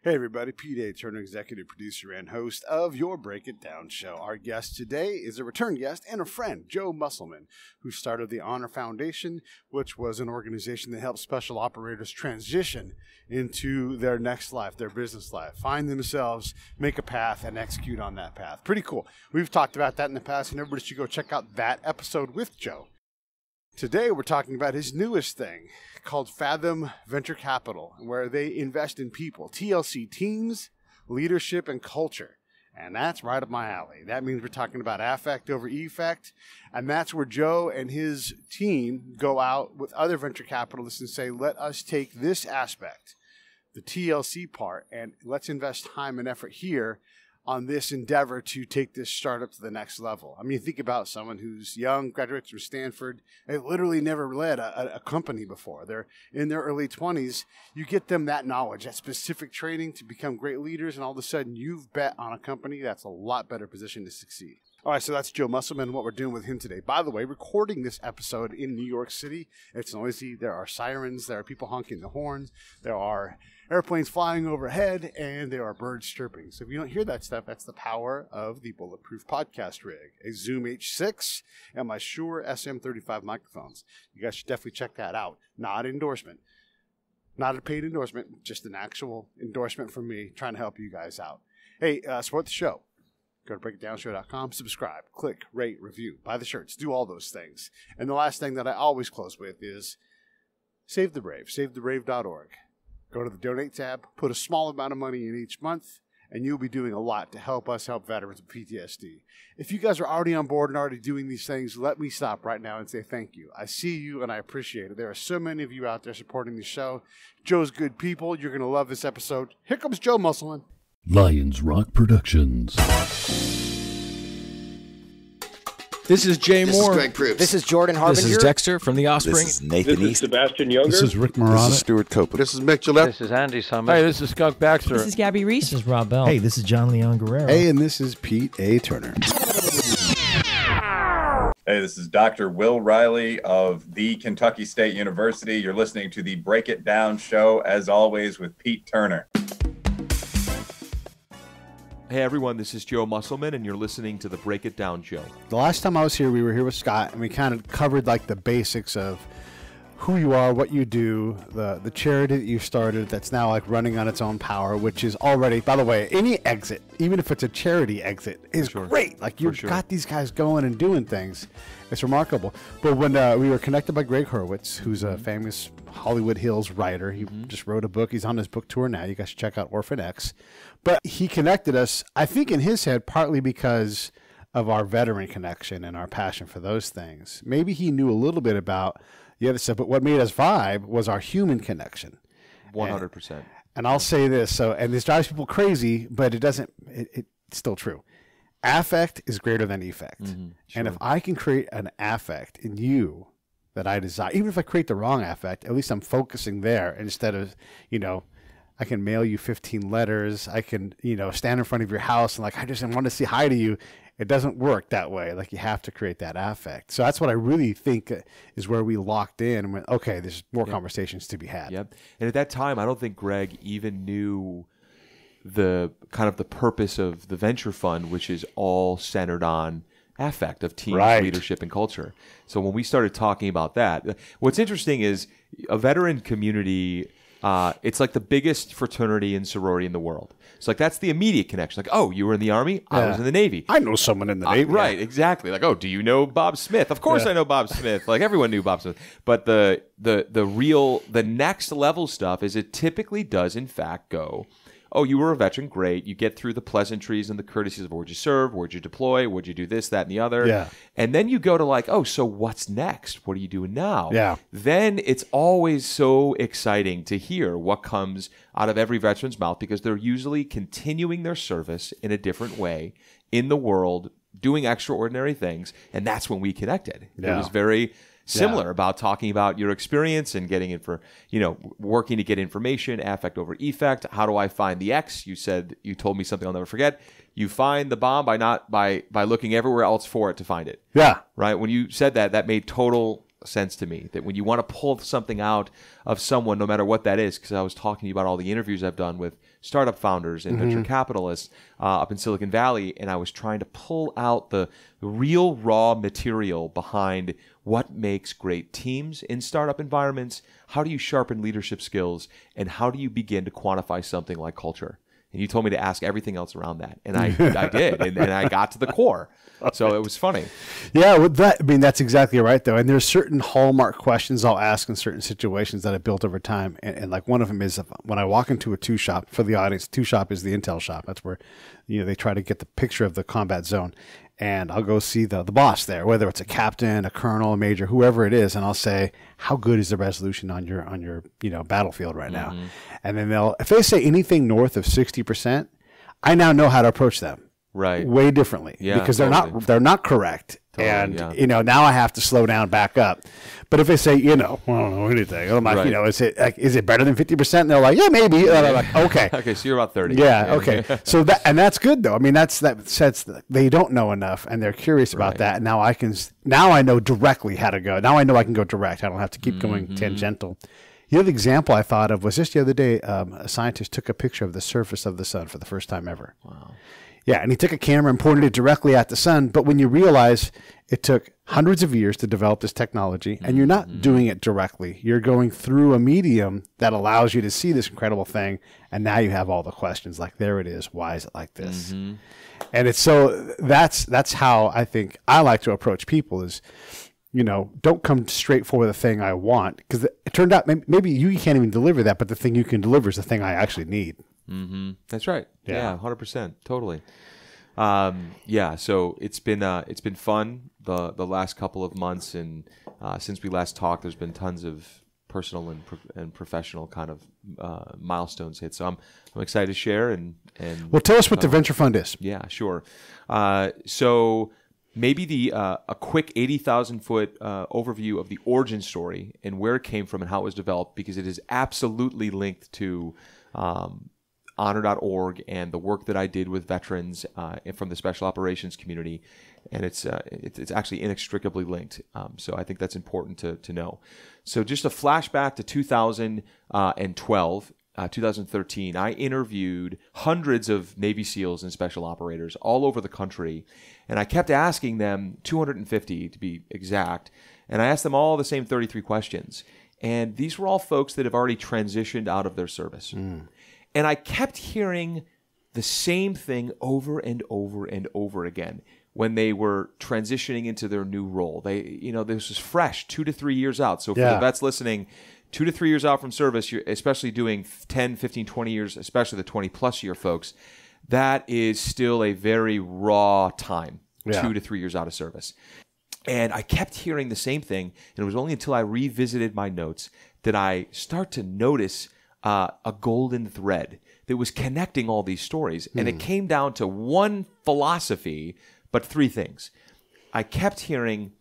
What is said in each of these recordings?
Hey everybody, Pete A. Turner, executive producer and host of your Break It Down show. Our guest today is a return guest and a friend, Joe Mussleman, who started the Honor Foundation, which was an organization that helps special operators transition into their next life, their business life, find themselves, make a path, and execute on that path. Pretty cool. We've talked about that in the past, and everybody should go check out that episode with Joe. Today, we're talking about his newest thing called Fathom Venture Capital, where they invest in people, TLC, teams, leadership, and culture. And that's right up my alley. That means we're talking about affect over effect. And that's where Joe and his team go out with other venture capitalists and say, let us take this aspect, the TLC part, and let's invest time and effort here on this endeavor to take this startup to the next level. I mean, think about someone who's young, graduates from Stanford. They literally never led a company before. They're in their early 20s. You get them that knowledge, that specific training to become great leaders, and all of a sudden you've bet on a company that's a lot better position to succeed. All right, so that's Joe Mussleman, what we're doing with him today. By the way, recording this episode in New York City. It's noisy. There are sirens. There are people honking the horns. There are airplanes flying overhead, and there are birds chirping. So if you don't hear that stuff, that's the power of the Bulletproof Podcast Rig, a Zoom H6, and my Shure SM35 microphones. You guys should definitely check that out. Not an endorsement. Not a paid endorsement, just an actual endorsement from me trying to help you guys out. Hey, support the show. Go to breakitdownshow.com, subscribe, click, rate, review, buy the shirts, do all those things. And the last thing that I always close with is Save the Brave, savethebrave.org. Go to the donate tab, put a small amount of money in each month, and you'll be doing a lot to help us help veterans with PTSD. If you guys are already on board and already doing these things, let me stop right now and say thank you. I see you and I appreciate it. There are so many of you out there supporting the show. Joe's good people. You're going to love this episode. Here comes Joe Mussleman. Lions Rock Productions. This is Jay Moore. This is Greg Proops. This is Jordan Harbinger. This is Dexter from The Offspring. This is Nathan This is East. Sebastian Younger. This is Rick Marotta. This is Stuart Copeland. This is Mick Gillette. This is Andy Summers. Hey, this is Skunk Baxter. This is Gabby Reese. This is Rob Bell. Hey, this is John Leon Guerrero. Hey, and this is Pete A. Turner. Hey, this is Dr. Will Riley of the Kentucky State University. You're listening to the Break It Down show, as always, with Pete Turner. Hey everyone, this is Joe Mussleman, and you're listening to the Break It Down show. The last time I was here, we were here with Scott, and we kind of covered like the basics of who you are, what you do, the charity that you started that's now like running on its own power, which is already, by the way, any exit, even if it's a charity exit, is great. Like you've got these guys going and doing things. It's remarkable. But when we were connected by Greg Hurwitz, who's a famous Hollywood Hills writer, he just wrote a book. He's on his book tour now. You guys should check out Orphan X. But he connected us, I think in his head, partly because of our veteran connection and our passion for those things. Maybe he knew a little bit about the other stuff, but what made us vibe was our human connection. 100%. And I'll say this, and this drives people crazy, but it's still true. Affect is greater than effect. Sure. And if I can create an affect in you that I desire, even if I create the wrong affect, at least I'm focusing there instead of, I can mail you 15 letters. I can, stand in front of your house and I just want to say hi to you. It doesn't work that way. Like you have to create that affect. So that's what I really think is where we locked in and went, okay, there's more conversations to be had. Yep. And at that time, I don't think Greg even knew the kind of the purpose of the venture fund, which is all centered on affect of team leadership and culture. So when we started talking about that, what's interesting is a veteran community, it's like the biggest fraternity and sorority in the world. So like that's the immediate connection. Like, oh, you were in the Army? I was in the Navy. I know someone in the Navy. Right, exactly. Like, oh, do you know Bob Smith? Of course I know Bob Smith. Like everyone knew Bob Smith. But the next level stuff is it typically does in fact go, oh, you were a veteran, great. You get through the pleasantries and the courtesies of where'd you serve, where'd you deploy, where'd you do this, that, and the other. Yeah. And then you go to like, oh, so what's next? What are you doing now? Yeah. Then it's always so exciting to hear what comes out of every veteran's mouth because they're usually continuing their service in a different way in the world, doing extraordinary things. And that's when we connected. Yeah. It was very similar about talking about your experience and getting in for, working to get information, affect over effect. How do I find the X? You told me something I'll never forget. You find the bomb by looking everywhere else for it to find it. Yeah. Right. When you said that, that made total sense to me, that when you want to pull something out of someone, no matter what that is, because I was talking to you about all the interviews I've done with startup founders and venture capitalists up in Silicon Valley, and I was trying to pull out the real raw material behind what makes great teams in startup environments, how do you sharpen leadership skills, and how do you begin to quantify something like culture. And you told me to ask everything else around that. And I did. And I got to the core. So it was funny. Yeah, well, that's exactly right, though. And there's certain hallmark questions I'll ask in certain situations that I built over time. And like one of them is when I walk into a two shop, for the audience, two shop is the Intel shop. That's where, they try to get the picture of the combat zone. And I'll go see the boss there, whether it's a captain, a colonel, a major, whoever it is, and I'll say, "How good is the resolution on your battlefield right now?" And then if they say anything north of 60%, I now know how to approach them. Right. Way differently. Yeah, because totally. they're not correct. Totally, And now I have to slow down, back up. But if they say, I don't know anything, I'm like, Right. is it better than 50%? And they're like, yeah, maybe. And I'm like, okay. Okay, so you're about 30. Yeah, okay. So that's good though. I mean, that sets they don't know enough and they're curious about Right. that. And now I know directly how to go. Now I know I can go direct. I don't have to keep going tangential. The other example I thought of was just the other day, a scientist took a picture of the surface of the sun for the first time ever. Wow. Yeah, and he took a camera and pointed it directly at the sun. But when you realize it took hundreds of years to develop this technology, and you're not doing it directly, you're going through a medium that allows you to see this incredible thing. And now you have all the questions like, there it is. Why is it like this? And it's that's how I think I like to approach people is, don't come straight for the thing I want. Because it turned out maybe you can't even deliver that, but the thing you can deliver is the thing I actually need. That's right. Yeah. 100%. Totally. So it's been fun the last couple of months, and since we last talked, there's been tons of personal and professional kind of milestones hit. So I'm excited to share and Well, tell us what the venture fund is. Yeah, sure. So maybe a quick 80,000 foot overview of the origin story and where it came from and how it was developed, because it is absolutely linked to honor.org and the work that I did with veterans from the special operations community, and it's actually inextricably linked. So I think that's important to know. So just a flashback to 2012, 2013, I interviewed hundreds of Navy SEALs and special operators all over the country, and I kept asking them, 250 to be exact, and I asked them all the same 33 questions. And these were all folks that have already transitioned out of their service. And I kept hearing the same thing over and over and over again when they were transitioning into their new role. This was fresh, 2 to 3 years out. So for the vets listening, 2 to 3 years out from service, you're especially doing 10, 15, 20 years, especially the 20 plus year folks, that is still a very raw time, 2 to 3 years out of service. And I kept hearing the same thing, and it was only until I revisited my notes that I start to notice a golden thread that was connecting all these stories. And it came down to one philosophy, but 3 things. I kept hearing,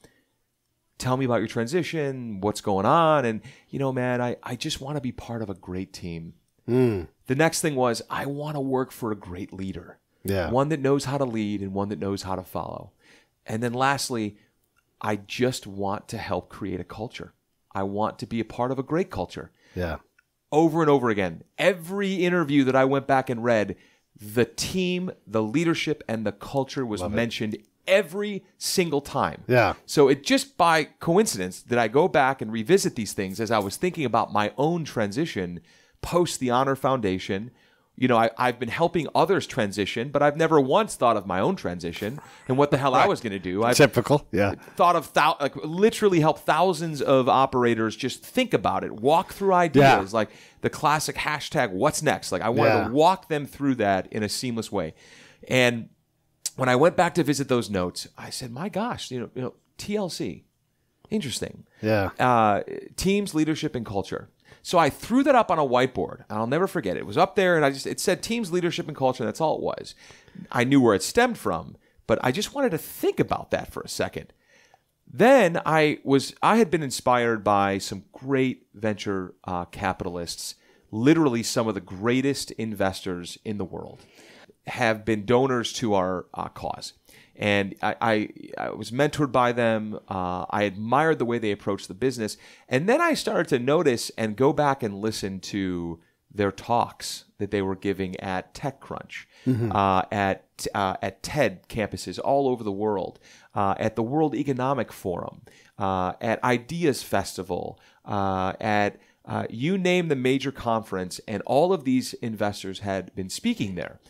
tell me about your transition, what's going on, and, man, I just want to be part of a great team. The next thing was, I want to work for a great leader. Yeah. One that knows how to lead and one that knows how to follow. And then lastly, I just want to help create a culture. I want to be a part of a great culture. Yeah. Over and over again. Every interview that I went back and read, the team, the leadership, and the culture was mentioned every single time. Yeah. So it just by coincidence that I go back and revisit these things as I was thinking about my own transition post the Honor Foundation. I've been helping others transition, but I've never once thought of my own transition and what the hell I was going to do. I've Typical, yeah. thought of literally helped thousands of operators just think about it, walk through ideas, like the classic hashtag "What's next?" Like I wanted to walk them through that in a seamless way. And when I went back to visit those notes, I said, "My gosh, TLC, interesting. Yeah, teams, leadership, and culture." So I threw that up on a whiteboard, and I'll never forget it. It was up there, and it said teams, leadership, and culture, and that's all it was. I knew where it stemmed from, but I just wanted to think about that for a second. Then I had been inspired by some great venture capitalists, literally some of the greatest investors in the world, have been donors to our cause. And I was mentored by them. I admired the way they approached the business. And then I started to notice and go back and listen to their talks that they were giving at TechCrunch, at TED campuses all over the world, at the World Economic Forum, at Ideas Festival, at you name the major conference, and all of these investors had been speaking there.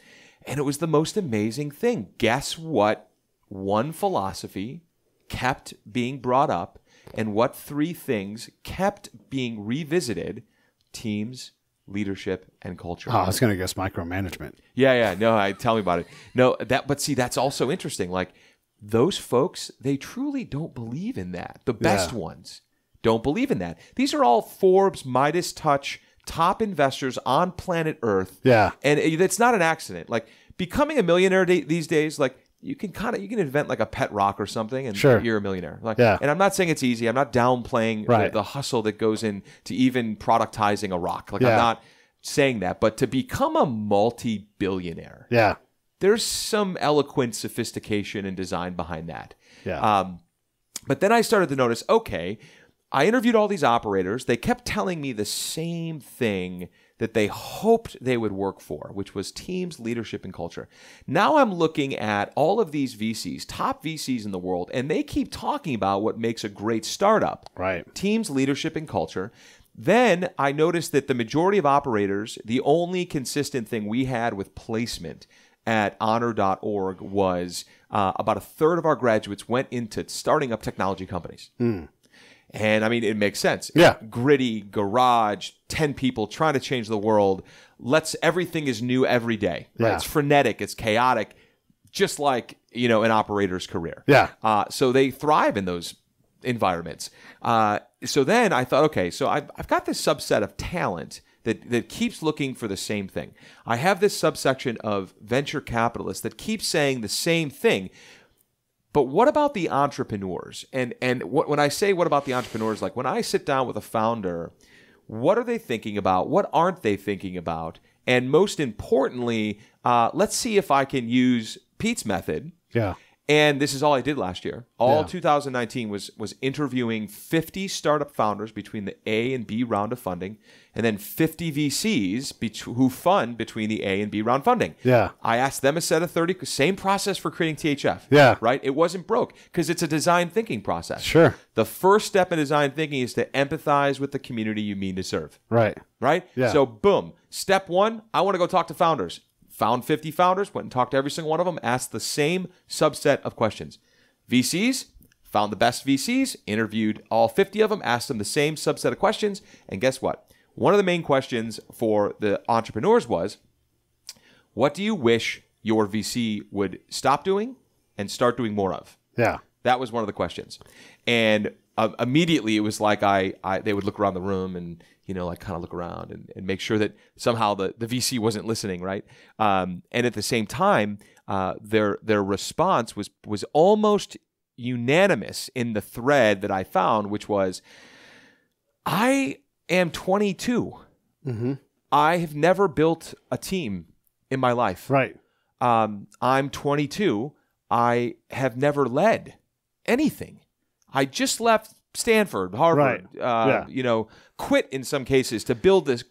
And it was the most amazing thing. Guess what? One philosophy kept being brought up, and what three things kept being revisited? Teams, leadership, and culture. Oh, I was going to guess micromanagement. Yeah. No, tell me about it. No, but see, that's also interesting. Like, those folks, they truly don't believe in that. The best ones don't believe in that. These are all Forbes, Midas Touch, top investors on planet Earth. Yeah. And it's not an accident. Like, becoming a millionaire these days, like, you can invent like a pet rock or something, and you're a millionaire. Like, and I'm not saying it's easy. I'm not downplaying the hustle that goes into even productizing a rock. Like, I'm not saying that. But to become a multi-billionaire, there's some eloquent sophistication and design behind that. But then I started to notice, okay, I interviewed all these operators. They kept telling me the same thing that they hoped they would work for, which was teams, leadership, and culture. Now I'm looking at all of these VCs, top VCs in the world, and they keep talking about what makes a great startup. Right. Teams, leadership, and culture. Then I noticed that the majority of operators, the only consistent thing we had with placement at honor.org was about a third of our graduates went into starting up technology companies. And I mean, it makes sense. Gritty, garage, 10 people trying to change the world. Everything is new every day. Right? It's frenetic. It's chaotic, just like, an operator's career. So they thrive in those environments. So then I thought, okay, so I've got this subset of talent that keeps looking for the same thing. I have this subsection of venture capitalists that keep saying the same thing. But what about the entrepreneurs? And when I say what about the entrepreneurs, like when I sit down with a founder, what are they thinking about? What aren't they thinking about? And most importantly, let's see if I can use Pete's method. And this is all I did last year. All 2019 was interviewing 50 startup founders between the A and B round of funding, and then 50 VCs who fund between the A and B round funding. I asked them a set of 30, same process for creating THF. Right? It wasn't broke because it's a design thinking process. The first step in design thinking is to empathize with the community you mean to serve. Right? So boom. Step one, I want to go talk to founders. Found 50 founders, went and talked to every single one of them, asked the same subset of questions. VCs, found the best VCs, interviewed all 50 of them, asked them the same subset of questions, and guess what? One of the main questions for the entrepreneurs was, what do you wish your VC would stop doing and start doing more of? That was one of the questions. And immediately it was like they would look around the room and like kind of look around and make sure that somehow the VC wasn't listening, right? And at the same time, their response was almost unanimous in the thread that I found, which was, I am 22. I have never built a team in my life. I'm 22. I have never led anything. I just left Stanford, Harvard, quit in some cases to build this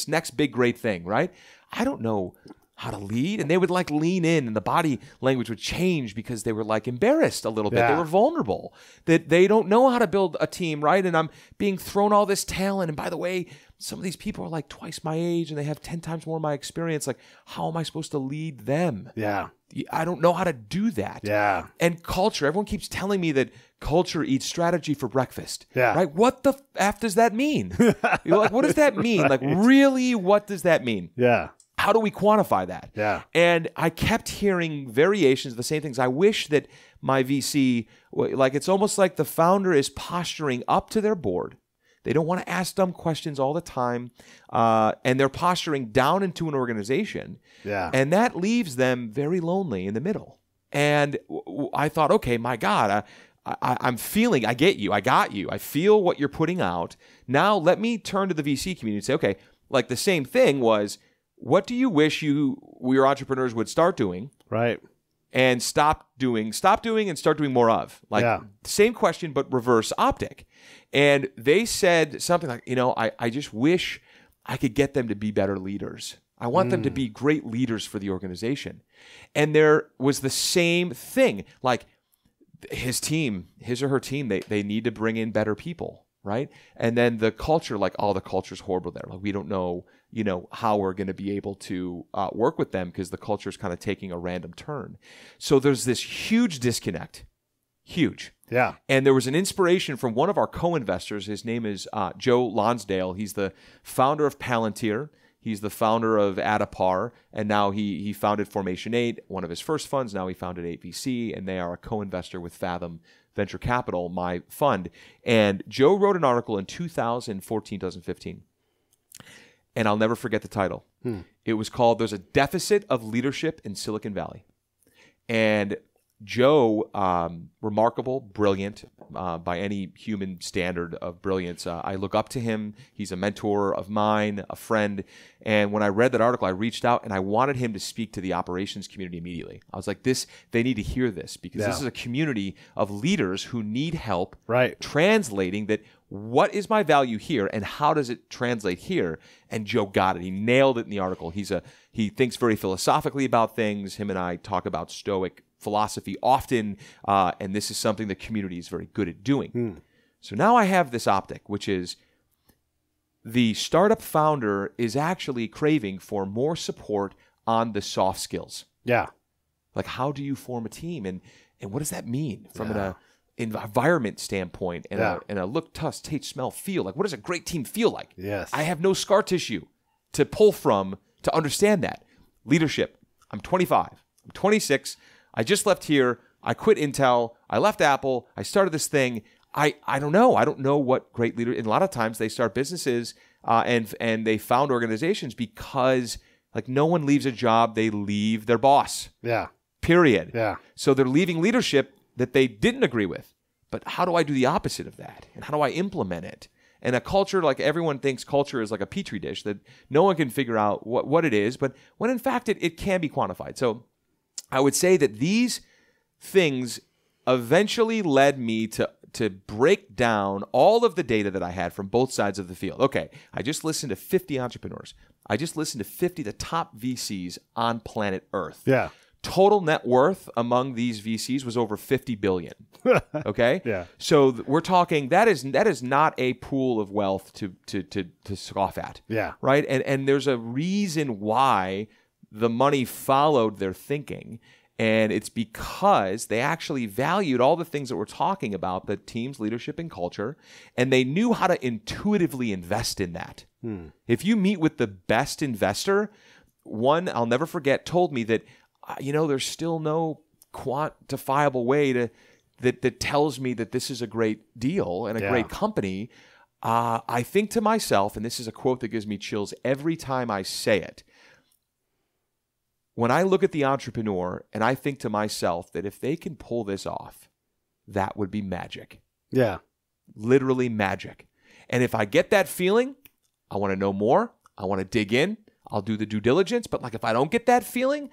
next big great thing, right? I don't know how to lead. And they would like lean in and the body language would change because they were like embarrassed a little bit. They were vulnerable, that they don't know how to build a team, right? And I'm being thrown all this talent. And by the way, some of these people are like twice my age and they have 10 times more of my experience. Like, how am I supposed to lead them? I don't know how to do that. And culture, everyone keeps telling me that culture eats strategy for breakfast. Right? What the F does that mean? You're like, what does that mean? Like, really, what does that mean? How do we quantify that? And I kept hearing variations of the same things. I wish that my VC, like, it's almost like the founder is posturing up to their board. They don't want to ask dumb questions all the time. And they're posturing down into an organization. And that leaves them very lonely in the middle. And I thought, okay, my God, I'm feeling, I get you, I got you. I feel what you're putting out. Now let me turn to the VC community and say, okay, like the same thing was, what do you wish your entrepreneurs would start doing? and stop doing and start doing more of. Like same question, but reverse optic. And they said something like, I just wish I could get them to be better leaders. I want them to be great leaders for the organization. And there was the same thing. Like his or her team, they need to bring in better people, right? And then the culture, like, the culture's horrible there. Like, we don't know, how we're going to be able to work with them because the culture is kind of taking a random turn. So there's this huge disconnect. Huge. Yeah. And there was an inspiration from one of our co-investors. His name is Joe Lonsdale. He's the founder of Palantir. He's the founder of Adapar, and now he founded Formation 8, one of his first funds. Now he founded 8VC, and they are a co-investor with Fathom Venture Capital, my fund. And Joe wrote an article in 2014, 2015, and I'll never forget the title. It was called "There's a Deficit of Leadership in Silicon Valley." And Joe, remarkable, brilliant, by any human standard of brilliance. I look up to him. He's a mentor of mine, a friend. And when I read that article, I reached out and I wanted him to speak to the operations community immediately. I was like, they need to hear this because this is a community of leaders who need help translating that. What is my value here and how does it translate here? And Joe got it. He nailed it in the article. He thinks very philosophically about things. Him and I talk about Stoic philosophy often, and this is something the community is very good at doing. So now I have this optic, which is the startup founder is actually craving for more support on the soft skills. Yeah. Like, how do you form a team? And what does that mean from an environment standpoint and a look, taste, smell, feel? Like, what does a great team feel like? Yes. I have no scar tissue to pull from to understand that. Leadership. I'm 25. I'm 26. I just left here. I quit Intel. I left Apple. I started this thing. I don't know. I don't know what great leaders. And a lot of times they start businesses and they found organizations because like no one leaves a job. They leave their boss. Yeah. Period. Yeah. So they're leaving leadership that they didn't agree with. But how do I do the opposite of that? And how do I implement it? And a culture, like everyone thinks culture is like a petri dish that no one can figure out what it is, but when in fact it can be quantified. So I would say that these things eventually led me to break down all of the data that I had from both sides of the field. Okay, I just listened to 50 entrepreneurs. I just listened to 50 of the top VCs on planet Earth. Yeah. Total net worth among these VCs was over 50 billion. Okay? Yeah. So we're talking that is not a pool of wealth to scoff at. Yeah. Right? And there's a reason why the money followed their thinking. And it's because they actually valued all the things that we're talking about, the team's leadership and culture, and they knew how to intuitively invest in that. If you meet with the best investor, one I'll never forget told me that there's still no quantifiable way that tells me that this is a great deal and a great company. I think to myself, and this is a quote that gives me chills every time I say it, when I look at the entrepreneur and I think to myself that if they can pull this off, that would be magic. Yeah. Literally magic. And if I get that feeling, I want to know more. I want to dig in. I'll do the due diligence. But like if I don't get that feeling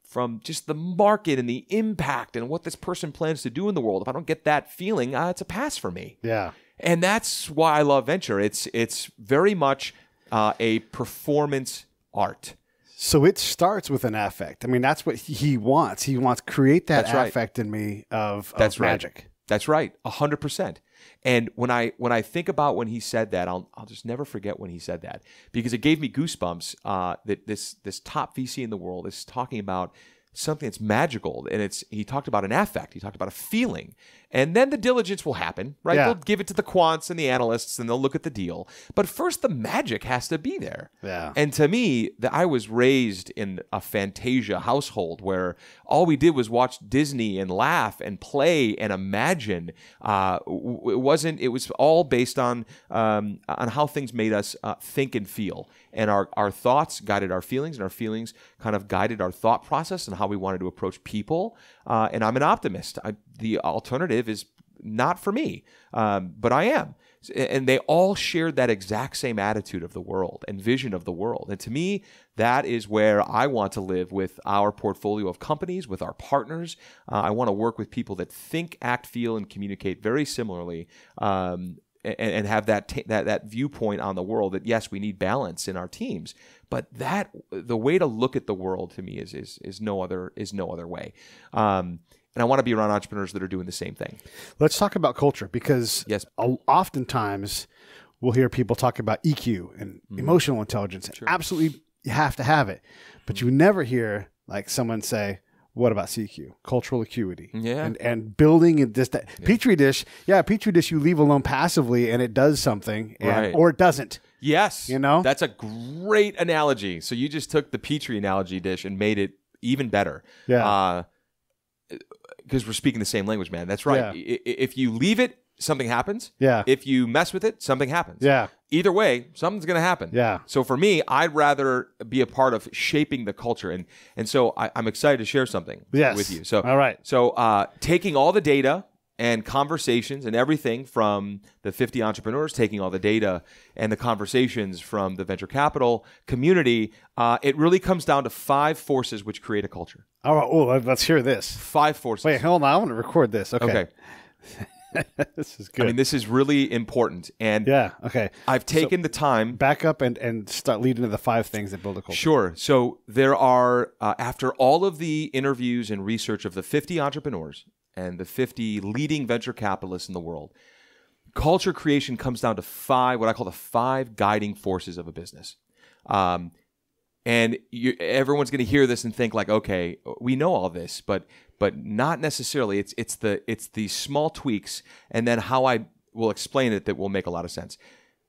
from just the market and the impact and what this person plans to do in the world, if I don't get that feeling, it's a pass for me. Yeah. And that's why I love venture. It's very much a performance art. So it starts with an affect. I mean, that's what he wants. He wants to create that affect in me of magic. That's right. 100%. And when I think about when he said that, I'll just never forget when he said that because it gave me goosebumps that this top VC in the world is talking about something that's magical. And he talked about an affect. He talked about a feeling. And then the diligence will happen, right? Yeah. They'll give it to the quants and the analysts and they'll look at the deal. But first, the magic has to be there. Yeah. And to me, I was raised in a Fantasia household where all we did was watch Disney and laugh and play and imagine. It was all based on how things made us think and feel. And our thoughts guided our feelings, and our feelings kind of guided our thought process and how we wanted to approach people. And I'm an optimist. The alternative is not for me, but I am. And they all shared that exact same attitude of the world and vision of the world. And to me, that is where I want to live with our portfolio of companies, with our partners. I want to work with people that think, act, feel, and communicate very similarly, and have that viewpoint on the world that, yes, we need balance in our teams. But the way to look at the world to me is no other way. And I want to be around entrepreneurs that are doing the same thing. Let's talk about culture, because oftentimes we'll hear people talk about EQ and emotional intelligence. Sure. Absolutely, you have to have it. But you never hear like someone say, what about CQ? Cultural acuity. Yeah. And building this, that. Yeah. Petri dish, you leave alone passively and it does something, or it doesn't. Yes. You know? That's a great analogy. So you just took the Petri analogy dish and made it even better. Yeah. Because we're speaking the same language, man. That's right. Yeah. If you leave it, something happens. Yeah. If you mess with it, something happens. Yeah. Either way, something's going to happen. Yeah. So for me, I'd rather be a part of shaping the culture. And so I'm excited to share something with you. So, all right. So taking all the data and conversations and everything from the 50 entrepreneurs, taking all the data and the conversations from the venture capital community, it really comes down to 5 forces which create a culture. All right. Oh, let's hear this. 5 forces. Wait, hold on. I want to record this. Okay. This is good. I mean, this is really important. And okay. I've taken the time. Back up and start leading to the 5 things that build a culture. Sure. So there are, after all of the interviews and research of the 50 entrepreneurs and the 50 leading venture capitalists in the world, culture creation comes down to 5, what I call the 5 guiding forces of a business. And everyone's going to hear this and think like, okay, we know all this, but not necessarily. It's the small tweaks, and then how I will explain it that will make a lot of sense.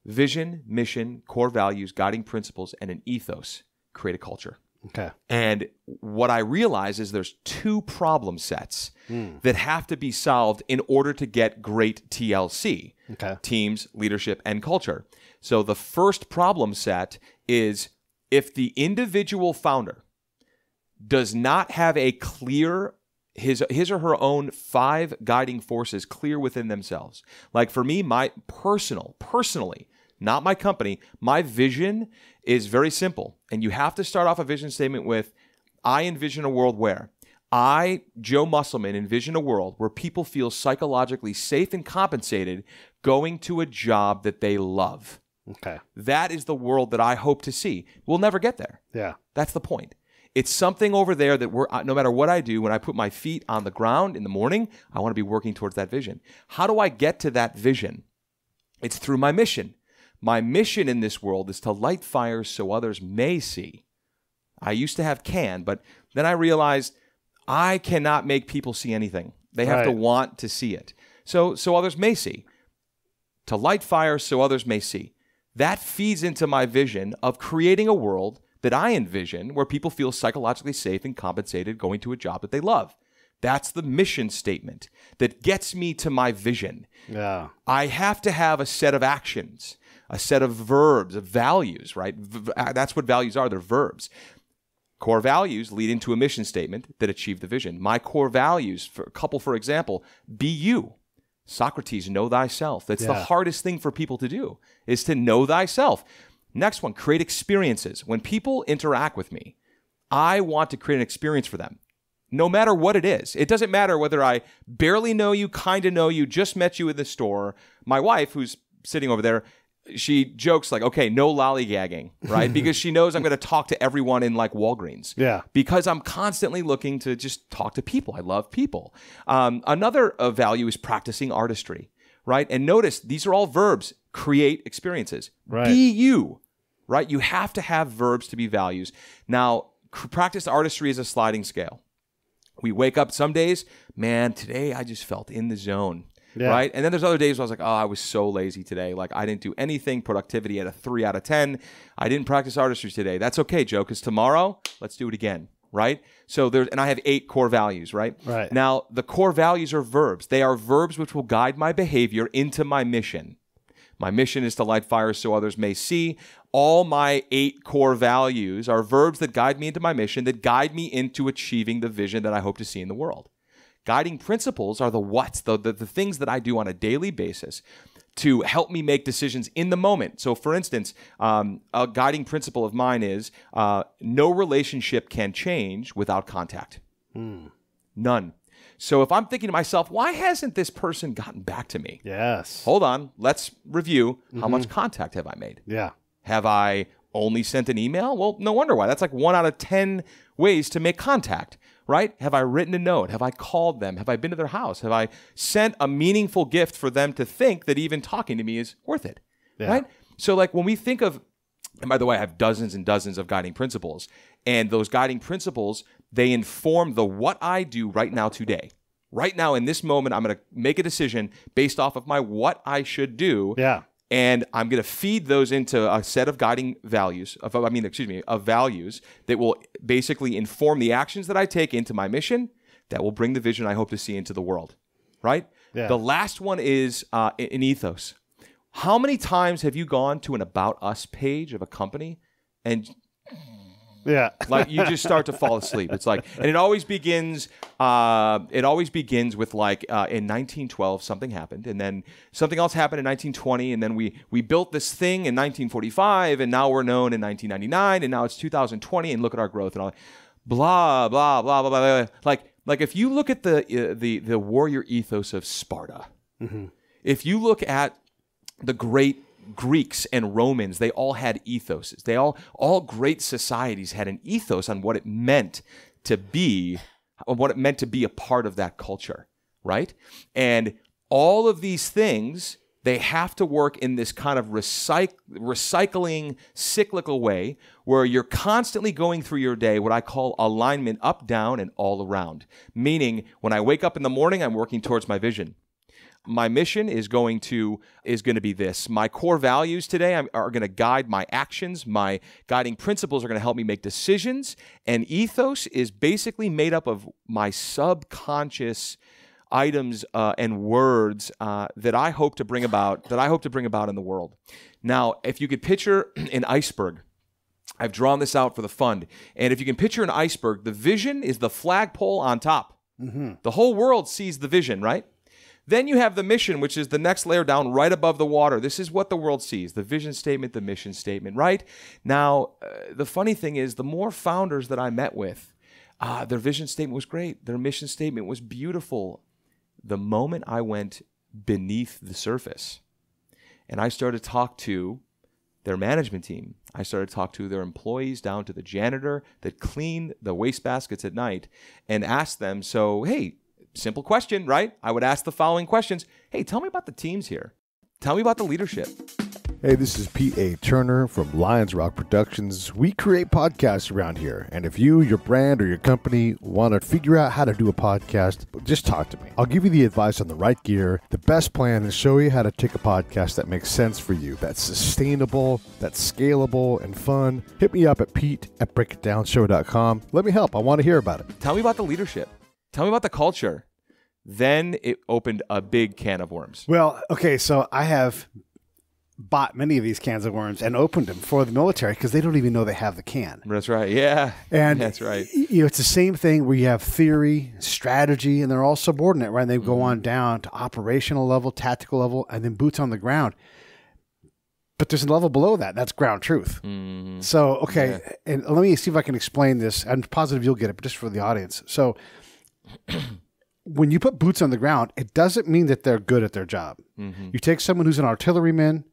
Vision, mission, core values, guiding principles, and an ethos create a culture. Okay. And what I realize is there's 2 problem sets that have to be solved in order to get great TLC. Okay. Teams, leadership, and culture. So the first problem set is, if the individual founder does not have a clear, his or her own 5 guiding forces clear within themselves. Like for me, my personally, not my company, my vision is very simple. And you have to start off a vision statement with, I envision a world where I, Joe Mussleman, envision a world where people feel psychologically safe and compensated going to a job that they love. Okay. That is the world that I hope to see. We'll never get there. Yeah. That's the point. It's something over there that no matter what I do, when I put my feet on the ground in the morning, I want to be working towards that vision. How do I get to that vision? It's through my mission. My mission in this world is to light fires so others may see. I used to have can, but then I realized I cannot make people see anything. They have to want to see it. So others may see. To light fires so others may see. That feeds into my vision of creating a world that I envision where people feel psychologically safe and compensated going to a job that they love. That's the mission statement that gets me to my vision. Yeah. I have to have a set of actions, a set of verbs, of values, right? That's what values are. They're verbs. Core values lead into a mission statement that achieve the vision. My core values, for example, be you. Socrates, know thyself. That's the hardest thing for people to do, is to know thyself. Next one, create experiences. When people interact with me, I want to create an experience for them, no matter what it is. It doesn't matter whether I barely know you, kind of know you, just met you in the store. My wife, who's sitting over there, she jokes like, okay, no lollygagging, right? Because she knows I'm going to talk to everyone in like Walgreens. Yeah. Because I'm constantly looking to just talk to people. I love people. Another value is practicing artistry, right? And notice these are all verbs. Create experiences. Right. Be you, right? You have to have verbs to be values. Now, practice artistry is a sliding scale. We wake up some days, man, today I just felt in the zone. Yeah. Right? And then there's other days where I was like, oh, I was so lazy today. Like, I didn't do anything. Productivity at a 3 out of 10. I didn't practice artistry today. That's okay, Joe, because tomorrow, let's do it again. Right? So and I have 8 core values, right? Right. Now, the core values are verbs. They are verbs which will guide my behavior into my mission. My mission is to light fires so others may see. All my 8 core values are verbs that guide me into my mission, that guide me into achieving the vision that I hope to see in the world. Guiding principles are the what's, the things that I do on a daily basis to help me make decisions in the moment. So, for instance, a guiding principle of mine is no relationship can change without contact. None. So if I'm thinking to myself, why hasn't this person gotten back to me? Yes. Hold on. Let's review. How much contact have I made? Yeah. Have I only sent an email? Well, no wonder why. That's like 1 out of 10 ways to make contact, right? Have I written a note? Have I called them? Have I been to their house? Have I sent a meaningful gift for them to think that even talking to me is worth it, right? So like when we think of, and by the way, I have dozens and dozens of guiding principles, and those guiding principles, they inform the what I do right now today. Right now in this moment, I'm going to make a decision based off of my what I should do. Yeah. And I'm going to feed those into a set of guiding values, of values that will basically inform the actions that I take into my mission that will bring the vision I hope to see into the world, right? Yeah. The last one is an ethos. How many times have you gone to an About Us page of a company and like you just start to fall asleep? It's like, and it always begins with like in 1912 something happened, and then something else happened in 1920, and then we built this thing in 1945, and now we're known in 1999, and now it's 2020, and look at our growth and all that. Blah blah blah blah blah. Like if you look at the warrior ethos of Sparta, if you look at the great Greeks and Romans, they all had ethoses. They all great societies had an ethos on what it meant to be a part of that culture, right? And all of these things, they have to work in this kind of recycling, cyclical way where you're constantly going through your day, what I call alignment up, down, and all around. Meaning, when I wake up in the morning, I'm working towards my vision. My mission is going to be this. My core values today are going to guide my actions. My guiding principles are going to help me make decisions. And ethos is basically made up of my subconscious items and words that I hope to bring about in the world. Now, if you could picture an iceberg, I've drawn this out for the fund. And if you can picture an iceberg, the vision is the flagpole on top. The whole world sees the vision, right? Then you have the mission, which is the next layer down right above the water. This is what the world sees, the vision statement, the mission statement, right? Now, the funny thing is the more founders that I met with, their vision statement was great. Their mission statement was beautiful. The moment I went beneath the surface and I started to talk to their management team, I started to talk to their employees down to the janitor that cleaned the wastebaskets at night and asked them, so, hey, simple question, right? I would ask the following questions. Hey, tell me about the teams here. Tell me about the leadership. Hey, this is Pete A. Turner from Lions Rock Productions. We create podcasts around here. And if you, your brand, or your company want to figure out how to do a podcast, just talk to me. I'll give you the advice on the right gear, the best plan, and show you how to take a podcast that makes sense for you, that's sustainable, that's scalable, and fun. Hit me up at pete@breakitdownshow.com. Let me help. I want to hear about it. Tell me about the leadership. Tell me about the culture. Then it opened a big can of worms. Well, okay, so I have bought many of these cans of worms and opened them for the military because they don't even know they have the can. That's right. Yeah. And that's right. You know, it's the same thing where you have theory, strategy, and they're all subordinate, right? And they go on down to operational level, tactical level, and then boots on the ground. But there's a level below that. That's ground truth. So, okay, and let me see if I can explain this. I'm positive you'll get it, but just for the audience. So when you put boots on the ground, it doesn't mean that they're good at their job. You take someone who's an artilleryman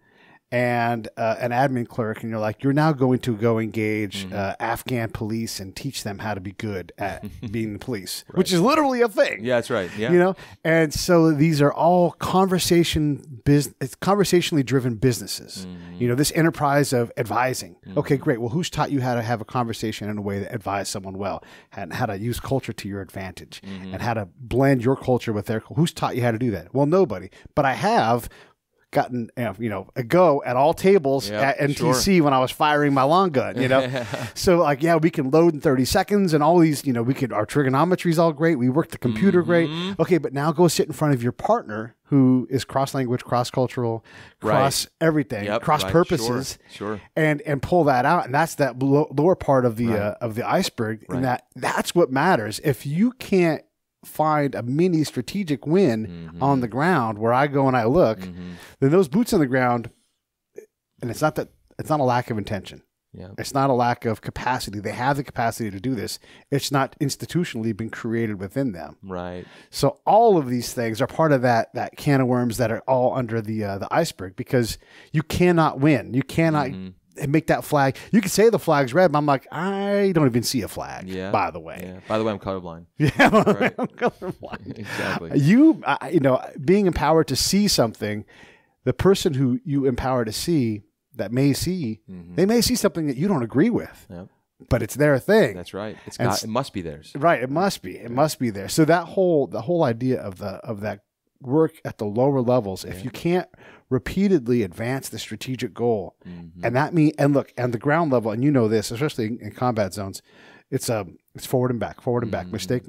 and an admin clerk, and you're like, you're now going to go engage Afghan police and teach them how to be good at being the police, which is literally a thing. Yeah, that's right. Yeah. You know, and so these are all conversationally driven businesses. You know, this enterprise of advising. Okay, great. Well, who's taught you how to have a conversation in a way that advise someone well, and how to use culture to your advantage, and how to blend your culture with their? Who's taught you how to do that? Well, nobody. But I have gotten a go at all tables at NTC when I was firing my long gun, So like, we can load in 30 seconds and all these, our trigonometry is all great. We work the computer great. Okay, but now go sit in front of your partner who is cross-language, cross-cultural, cross everything, cross purposes, and pull that out. And that's that lower part of the iceberg. And that's what matters. If you can't find a mini strategic win on the ground where I go and I look, then those boots on the ground, and it's not a lack of intention. Yeah. It's not a lack of capacity. They have the capacity to do this. It's not institutionally been created within them. Right. So all of these things are part of that can of worms that are all under the iceberg, because you cannot win. You cannot make that flag. You can say the flag's red, but I'm like, I don't even see a flag, by the way. Yeah. By the way, I'm colorblind. Yeah, Right. I'm colorblind. Exactly. You being empowered to see something, the person who you empower to see, that may see, they may see something that you don't agree with, but it's their thing. That's right. It must be theirs. Right. It must be. It must be there. So the whole idea of that work at the lower levels, if you can't repeatedly advance the strategic goal, and the ground level, and you know this, especially in combat zones, it's forward and back, mistake,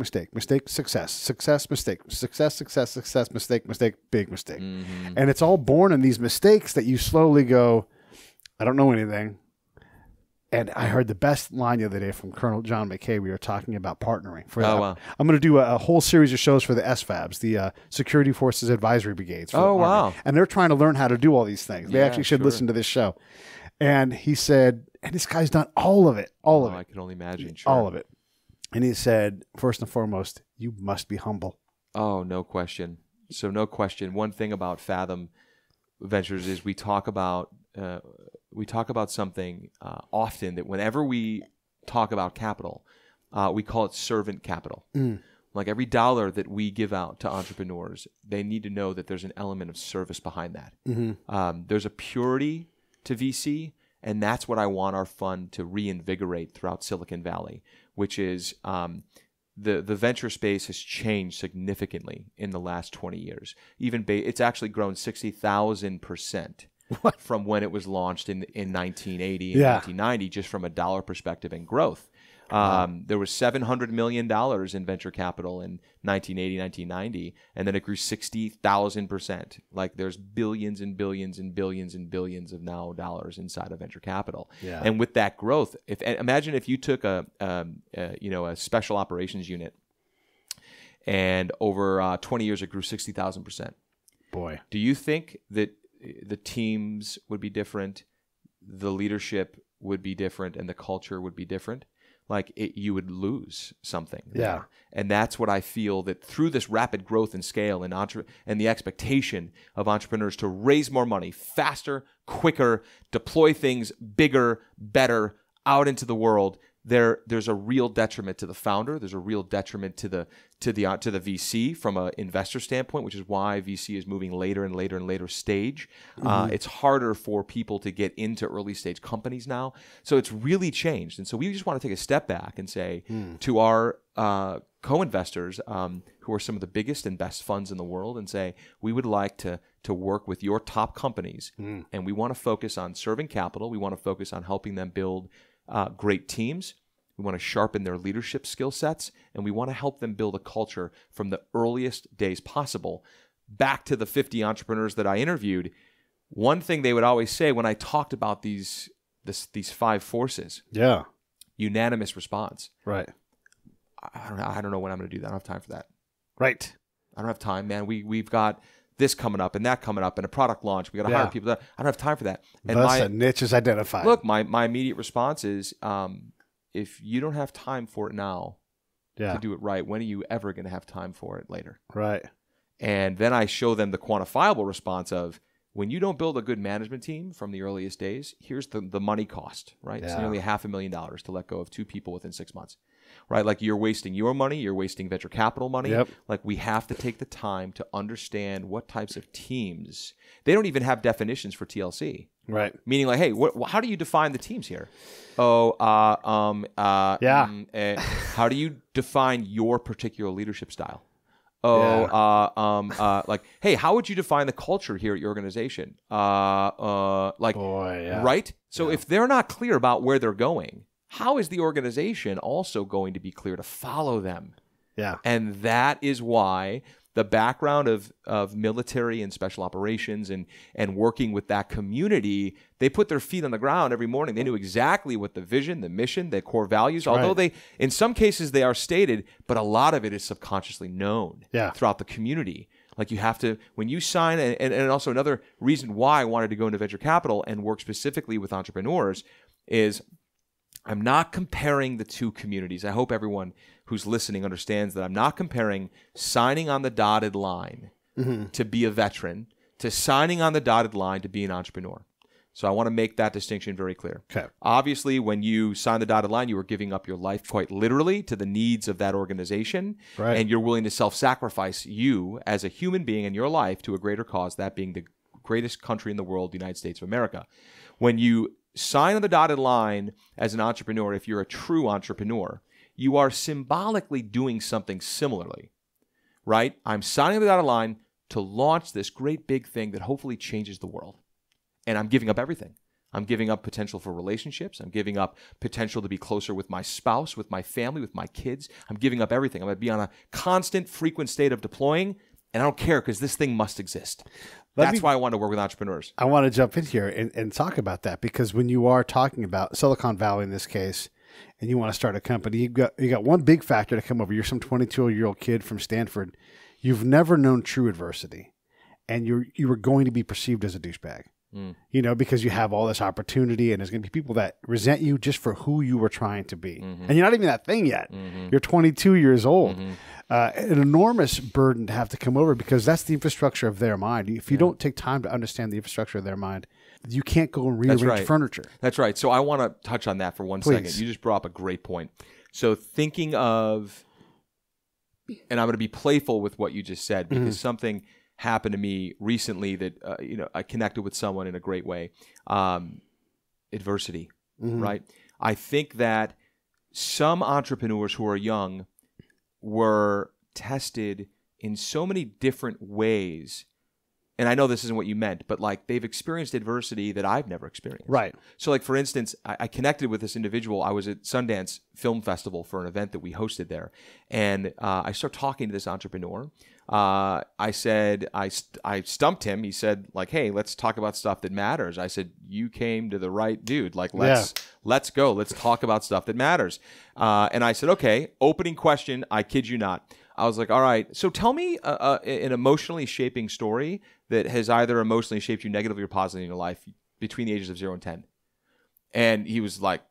success, mistake, success, mistake, big mistake. And it's all born in these mistakes that you slowly go, I don't know anything. And I heard the best line the other day from Colonel John McKay. We were talking about partnering. Wow. I'm going to do a whole series of shows for the SFABs, the Security Forces Advisory Brigades. Wow. And they're trying to learn how to do all these things. They actually should listen to this show. And he said, and this guy's done all of it. I can only imagine. Sure. All of it. And he said, first and foremost, you must be humble. Oh, no question. So no question. One thing about Fathom Ventures is we talk about something often that whenever we talk about capital, we call it servant capital. Like every dollar that we give out to entrepreneurs, they need to know that there's an element of service behind that. There's a purity to VC, and that's what I want our fund to reinvigorate throughout Silicon Valley, which is the venture space has changed significantly in the last 20 years. It's actually grown 60,000%. From when it was launched in 1980 and 1990, just from a dollar perspective and growth. There was $700 million in venture capital in 1980, 1990, and then it grew 60,000%. Like there's billions and billions and billions and billions of now dollars inside of venture capital. Yeah. And with that growth, imagine if you took a special operations unit, and over 20 years it grew 60,000%. Boy, do you think that the teams would be different, the leadership would be different, and the culture would be different? You would lose something there. And that's what I feel, that through this rapid growth and scale and the expectation of entrepreneurs to raise more money faster, quicker, deploy things bigger, better out into the world, there's a real detriment to the founder. There's a real detriment to the VC from an investor standpoint, which is why VC is moving later and later and later stage. It's harder for people to get into early stage companies now. So it's really changed. And so we just want to take a step back and say to our co-investors, who are some of the biggest and best funds in the world, and say, we would like to work with your top companies. And we want to focus on serving capital. We want to focus on helping them build great teams. We want to sharpen their leadership skill sets, and we want to help them build a culture from the earliest days possible. Back to the 50 entrepreneurs that I interviewed, one thing they would always say when I talked about these 5 forces, unanimous response. Right. I don't know when I'm going to do that. I don't have time for that. Right. I don't have time, man. We've got this coming up and that coming up and a product launch. We got to hire people. I don't have time for that. And thus, a niche is identified. Look, my immediate response is, if you don't have time for it now to do it right, when are you ever going to have time for it later? Right. And then I show them the quantifiable response of, when you don't build a good management team from the earliest days, here's the money cost, right? It's nearly $500,000 to let go of 2 people within 6 months, right? Like, you're wasting your money, you're wasting venture capital money. Yep. Like, we have to take the time to understand what types of teams. They don't even have definitions for TLC. Right. Meaning, like, hey, how do you define the teams here? How do you define your particular leadership style? Like, hey, how would you define the culture here at your organization? Right? So if they're not clear about where they're going, how is the organization also going to be clear to follow them? Yeah. And that is why the background of military and special operations and working with that community, they put their feet on the ground every morning. They knew exactly what the vision, the mission, the core values, although they, in some cases they are stated, but a lot of it is subconsciously known throughout the community. Like you have to, when you sign, and also another reason why I wanted to go into venture capital and work specifically with entrepreneurs is I'm not comparing the two communities. I hope everyone who's listening understands that I'm not comparing signing on the dotted line to be a veteran to signing on the dotted line to be an entrepreneur. So I want to make that distinction very clear. Okay. Obviously, when you sign the dotted line, you are giving up your life quite literally to the needs of that organization. Right. And you're willing to self-sacrifice you as a human being in your life to a greater cause, that being the greatest country in the world, the United States of America. When you sign on the dotted line as an entrepreneur, if you're a true entrepreneur, you are symbolically doing something similarly, right? I'm signing the dotted line to launch this great big thing that hopefully changes the world. And I'm giving up everything. I'm giving up potential for relationships. I'm giving up potential to be closer with my spouse, with my family, with my kids. I'm giving up everything. I'm going to be on a constant, frequent state of deploying, and I don't care because this thing must exist. That's why I want to work with entrepreneurs. I want to jump in here and talk about that, because when you are talking about Silicon Valley in this case, and you want to start a company, you got one big factor to come over. You're some 22-year-old kid from Stanford. You've never known true adversity, and you were going to be perceived as a douchebag. You know, because you have all this opportunity, and there's going to be people that resent you just for who you were trying to be. And you're not even that thing yet. You're 22 years old. An enormous burden to have to come over, because that's the infrastructure of their mind. If you don't take time to understand the infrastructure of their mind, you can't go and rearrange furniture. That's right. So I want to touch on that for one second. You just brought up a great point. So thinking of, and I'm going to be playful with what you just said, because something happened to me recently that I connected with someone in a great way. Adversity, right? I think that some entrepreneurs who are young were tested in so many different ways. And I know this isn't what you meant, but like they've experienced adversity that I've never experienced. Right. So like, for instance, I connected with this individual. I was at Sundance Film Festival for an event that we hosted there. And I started talking to this entrepreneur. I said, I stumped him. He said like, hey, let's talk about stuff that matters. I said, you came to the right dude. Like, let's go. Let's talk about stuff that matters. And I said, okay, opening question. I kid you not. I was like, all right, so tell me an emotionally shaping story that has either emotionally shaped you negatively or positively in your life between the ages of 0 and 10. And he was like,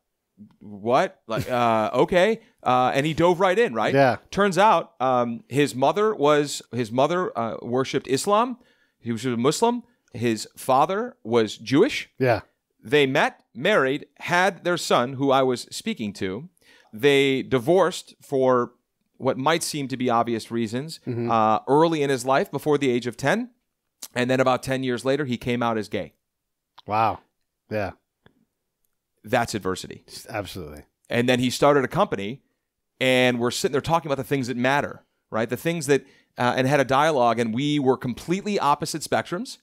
what? Like, okay. And he dove right in, right? Yeah. Turns out his mother worshipped Islam. He was a Muslim. His father was Jewish. Yeah. They met, married, had their son, who I was speaking to. They divorced for what might seem to be obvious reasons early in his life, before the age of 10. And then about 10 years later, he came out as gay. Wow. Yeah. That's adversity. Absolutely. And then he started a company, and we're sitting there talking about the things that matter, right? The things that, and had a dialogue, and we were completely opposite spectrums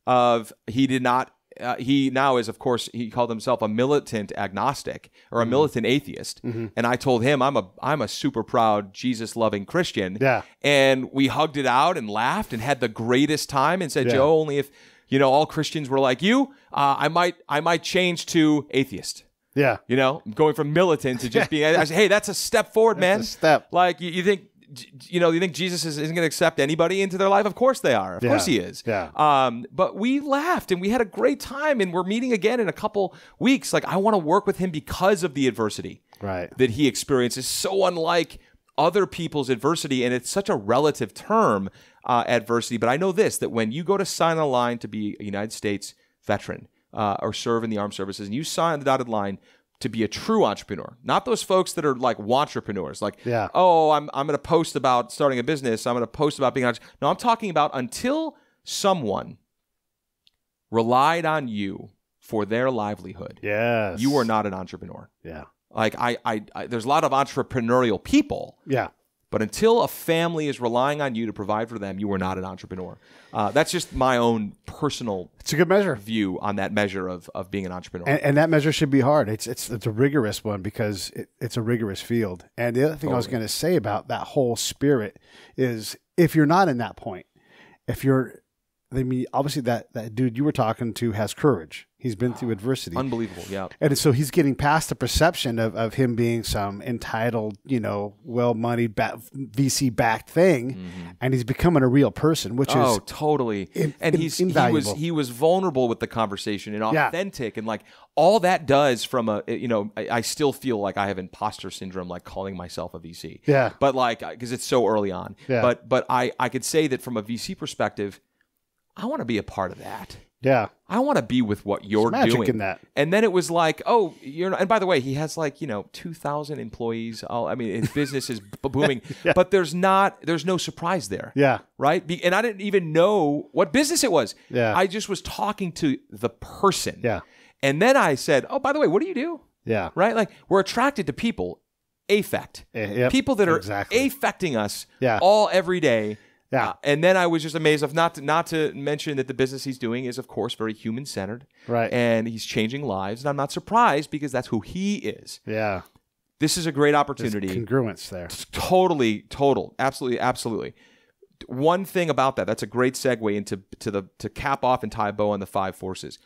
of, he now is, of course, he called himself a militant agnostic or a militant atheist. And I told him I'm a super proud Jesus-loving Christian. Yeah. And we hugged it out and laughed and had the greatest time and said, Joe, only if, all Christians were like you, I might change to atheist. Yeah. Going from militant to just being, I said, hey, that's a step forward, man. That's a step. Like you think, you think Jesus isn't going to accept anybody into their life? Of course they are. Of course he is. Yeah. But we laughed and we had a great time, and we're meeting again in a couple weeks. Like, I want to work with him because of the adversity that he experiences. So unlike other people's adversity, and it's such a relative term, adversity. But I know this, that when you go to sign a line to be a United States veteran or serve in the armed services, and you sign the dotted line to be a true entrepreneur, not those folks that are like wantrepreneurs, like, oh, I'm going to post about starting a business, I'm going to post about being an entrepreneur. No, I'm talking about until someone relied on you for their livelihood. Yes. You are not an entrepreneur. Yeah. Like there's a lot of entrepreneurial people. Yeah. But until a family is relying on you to provide for them, you are not an entrepreneur. That's just my own personal It's a good measure. view on that measure of being an entrepreneur. And that measure should be hard. It's a rigorous one, because it's a rigorous field. And the other thing I was going to say about that whole spirit is if you're not in that point, obviously that dude you were talking to has courage. He's been through adversity. Unbelievable, yeah. And so he's getting past the perception of him being some entitled, well-moneyed VC-backed thing, and he's becoming a real person, which is totally. And invaluable. he was vulnerable with the conversation and authentic, and like all that does from I still feel like I have imposter syndrome, like calling myself a VC. Yeah. But like because it's so early on. Yeah. But I could say that from a VC perspective, I want to be a part of that. Yeah. I want to be with what you're There's magic doing. in that. And then it was like, oh, and by the way, he has 2,000 employees. His business is booming, but there's no surprise there. Yeah. Right. And I didn't even know what business it was. Yeah. I just was talking to the person. Yeah. And then I said, oh, by the way, what do you do? Yeah. Right. Like we're attracted to people, affect, Yep. people that are Exactly. affecting us Yeah. all every day. Yeah. And then I was just amazed of not to mention that the business he's doing is, of course, very human-centered. Right. And he's changing lives. And I'm not surprised because that's who he is. Yeah. This is a great opportunity. There's congruence there. Total. Absolutely. One thing about that's a great segue to cap off and tie a bow on the 5 forces.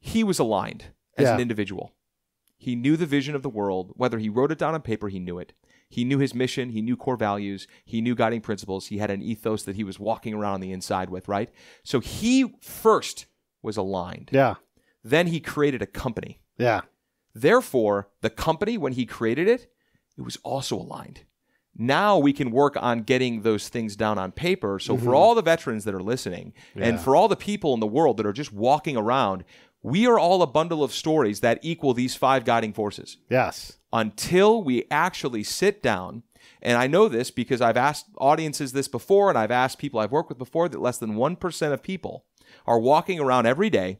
He was aligned as an individual. He knew the vision of the world. Whether he wrote it down on paper, he knew it. He knew his mission. He knew core values. He knew guiding principles. He had an ethos that he was walking around on the inside with, right? So he first was aligned. Yeah. Then he created a company. Yeah. Therefore, the company, when he created it, it was also aligned. Now we can work on getting those things down on paper. So for all the veterans that are listening and for all the people in the world that are just walking around, we are all a bundle of stories that equal these 5 guiding forces. Yes. Until we actually sit down, and I know this because I've asked audiences this before, and I've asked people I've worked with before, that less than 1% of people are walking around every day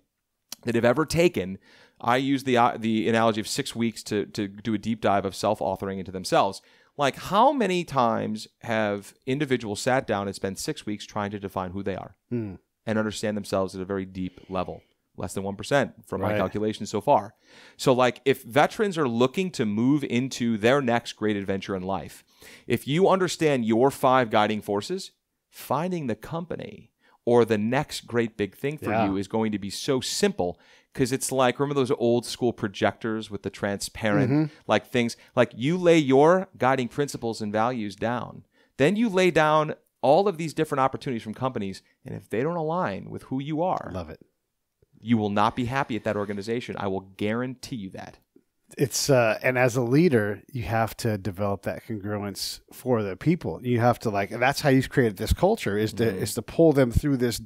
that have ever taken, I use the analogy of 6 weeks to do a deep dive of self-authoring into themselves. Like, how many times have individuals sat down and spent 6 weeks trying to define who they are and understand themselves at a very deep level? Less than 1% from my calculations so far. So like if veterans are looking to move into their next great adventure in life, if you understand your 5 guiding forces, finding the company or the next great big thing for you is going to be so simple because it's like, remember those old school projectors with the transparent like things, like you lay your guiding principles and values down, then you lay down all of these different opportunities from companies, and if they don't align with who you are, Love it. you will not be happy at that organization. I will guarantee you that. It's and as a leader, you have to develop that congruence for the people. You have to that's how you've created this culture is to pull them through this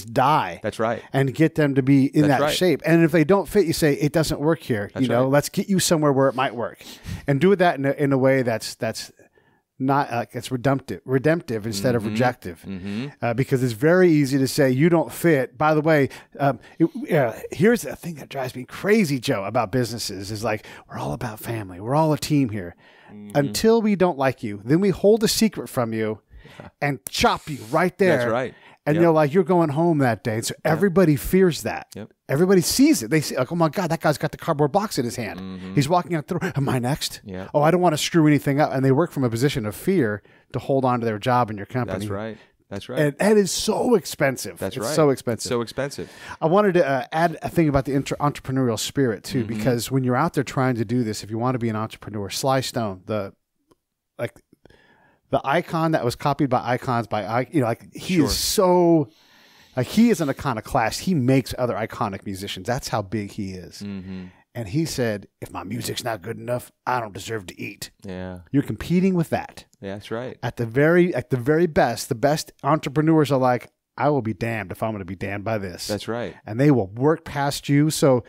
die. That's right. And get them to be in that right. shape. And if they don't fit, you say it doesn't work here. That's right. Let's get you somewhere where it might work, and do that in a way that's not it's redemptive instead of rejective, because it's very easy to say you don't fit. By the way, here's the thing that drives me crazy, Joe, about businesses is like we're all about family. We're all a team here. Until we don't like you, then we hold a secret from you and chop you right there. That's right. And you're going home that day. And so everybody fears that. Yep. Everybody sees it. They see, like, oh my God, that guy's got the cardboard box in his hand. He's walking out the door. Am I next? Yeah. Oh, I don't want to screw anything up. And they work from a position of fear to hold on to their job in your company. That's right. And that is so expensive. It's so expensive. So expensive. I wanted to add a thing about the entrepreneurial spirit too, because when you're out there trying to do this, if you want to be an entrepreneur, Sly Stone, the icon that was copied by icons he is so he is an iconoclast. He makes other iconic musicians. That's how big he is. And he said, if my music's not good enough, I don't deserve to eat. Yeah. You're competing with that. Yeah, that's right. At the very best, the best entrepreneurs are like, I will be damned if I'm going to be damned by this. That's right. And they will work past you. So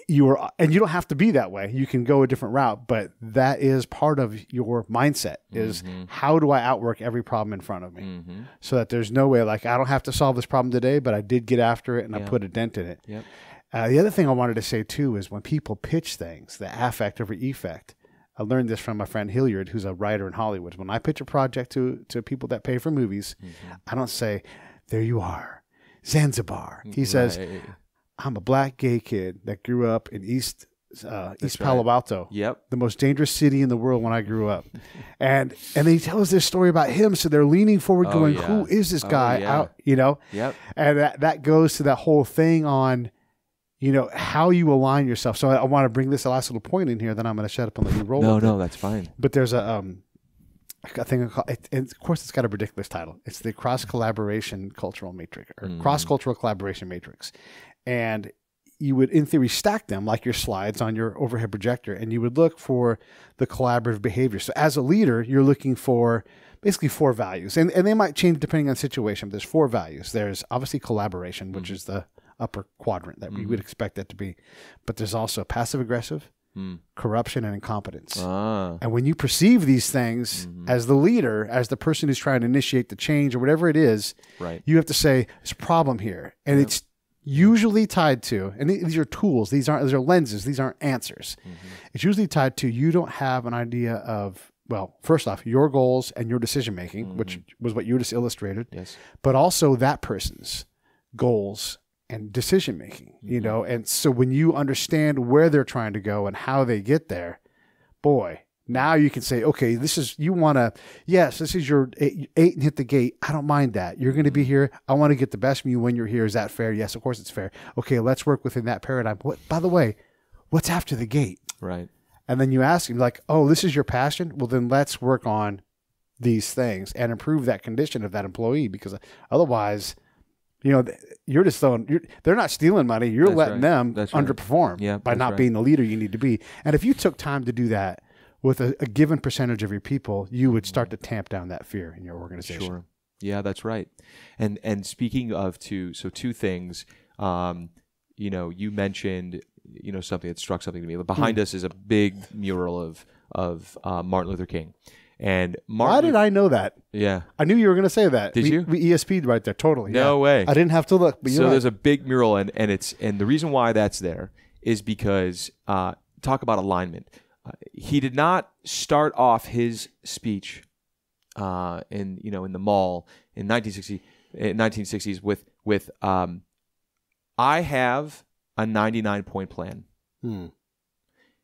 you don't have to be that way. You can go a different route, but that is part of your mindset is how do I outwork every problem in front of me so that there's no way like I don't have to solve this problem today, but I did get after it and I put a dent in it. Yep. The other thing I wanted to say too is when people pitch things, the affect over effect. I learned this from my friend Hilliard, who's a writer in Hollywood. When I pitch a project to people that pay for movies, I don't say, there you are, Zanzibar. He says, I'm a black gay kid that grew up in East East Palo Alto. Yep. The most dangerous city in the world when I grew up. And he tells this story about him. So they're leaning forward going, who is this guy? Out, Yep. And that goes to that whole thing on, how you align yourself. So I want to bring this last little point in here, then I'm going to shut up and let you roll. No, that's fine. But there's a thing called, and of course it's got a ridiculous title. It's the cross-collaboration cultural matrix, or cross-cultural collaboration matrix. And you would, in theory, stack them like your slides on your overhead projector, and you would look for the collaborative behavior. So as a leader, you're looking for basically 4 values, and they might change depending on the situation. But there's 4 values. There's obviously collaboration, which is the upper quadrant that we would expect that to be. But there's also passive-aggressive, corruption, and incompetence. And when you perceive these things as the leader, as the person who's trying to initiate the change or whatever it is, you have to say, there's a problem here. And it's usually tied to, and these are tools, these are lenses, these aren't answers. It's usually tied to, you don't have an idea of, well, first off, your goals and your decision making, which was what you just illustrated, but also that person's goals and decision making, and so when you understand where they're trying to go and how they get there, boy, now you can say, okay, this is your 8 and hit the gate. I don't mind that. You're going to be here. I want to get the best from you when you're here. Is that fair? Yes, of course it's fair. Okay, let's work within that paradigm. By the way, what's after the gate? Right. And then you ask him like, oh, this is your passion? Well, then let's work on these things and improve that condition of that employee, because otherwise, you're just they're not stealing money. You're letting them underperform by not being the leader you need to be. And if you took time to do that with a given percentage of your people, you would start to tamp down that fear in your organization. Sure. Yeah, that's right. And speaking of two things, you mentioned, something that struck something to me. Behind us is a big mural of Martin Luther King. And why did I know that? Yeah. I knew you were going to say that. Did you? We ESP'd right there. Totally. No way. I didn't have to look. But there's a big mural, and the reason why that's there is because, talk about alignment. He did not start off his speech in the mall in 1960s with I have a 99-point plan.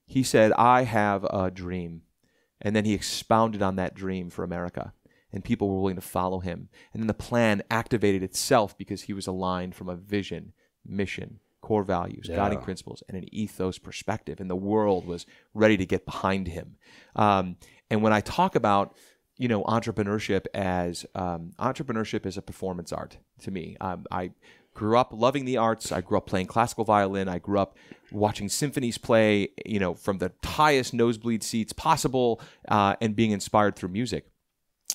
He said, I have a dream. And then he expounded on that dream for America, and people were willing to follow him. And then the plan activated itself because he was aligned from a vision, mission, core values, guiding principles, and an ethos perspective. And the world was ready to get behind him. And when I talk about, entrepreneurship as a performance art to me, I grew up loving the arts. I grew up playing classical violin. I grew up watching symphonies play, from the highest nosebleed seats possible, and being inspired through music.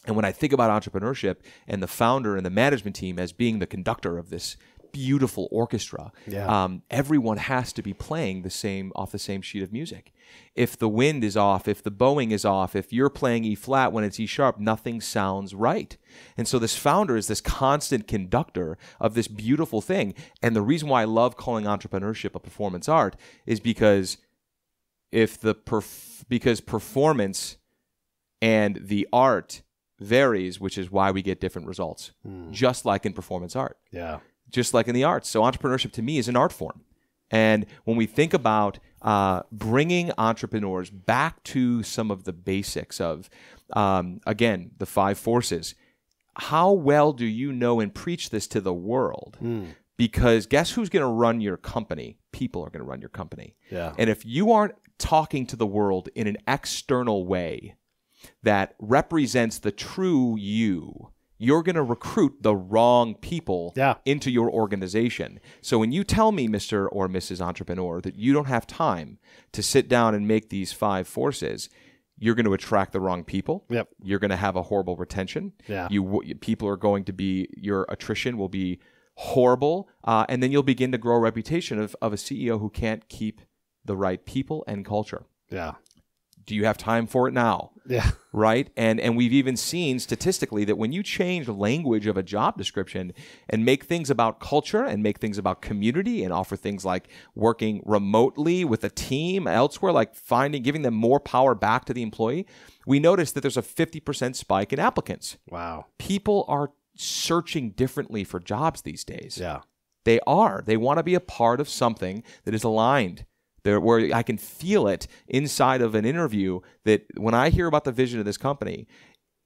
And when I think about entrepreneurship and the founder and the management team as being the conductor of this beautiful orchestra, everyone has to be playing off the same sheet of music. If the wind is off, if the bowing is off, if you're playing E flat when it's E sharp, nothing sounds right. And so this founder is this constant conductor of this beautiful thing. And the reason why I love calling entrepreneurship a performance art is because performance and the art varies, which is why we get different results, just like in performance art. Yeah. Just like in the arts. So entrepreneurship to me is an art form. And when we think about bringing entrepreneurs back to some of the basics of, again, the 5 forces, how well do you know and preach this to the world? Because guess who's going to run your company? People are going to run your company. Yeah. And if you aren't talking to the world in an external way that represents the true you, you're going to recruit the wrong people into your organization. So when you tell me, Mr. or Mrs. Entrepreneur, that you don't have time to sit down and make these 5 forces, you're going to attract the wrong people. Yep. You're going to have a horrible retention. Yeah. People are going to be, your attrition will be horrible. And then you'll begin to grow a reputation of a CEO who can't keep the right people and culture. Yeah. Do you have time for it now? Yeah. Right? And we've even seen statistically that when you change language of a job description and make things about culture and make things about community and offer things like working remotely with a team elsewhere, like giving them more power back to the employee, we notice that there's a 50% spike in applicants. Wow. People are searching differently for jobs these days. Yeah. They are. They want to be a part of something that is aligned where I can feel it inside of an interview, that when I hear about the vision of this company,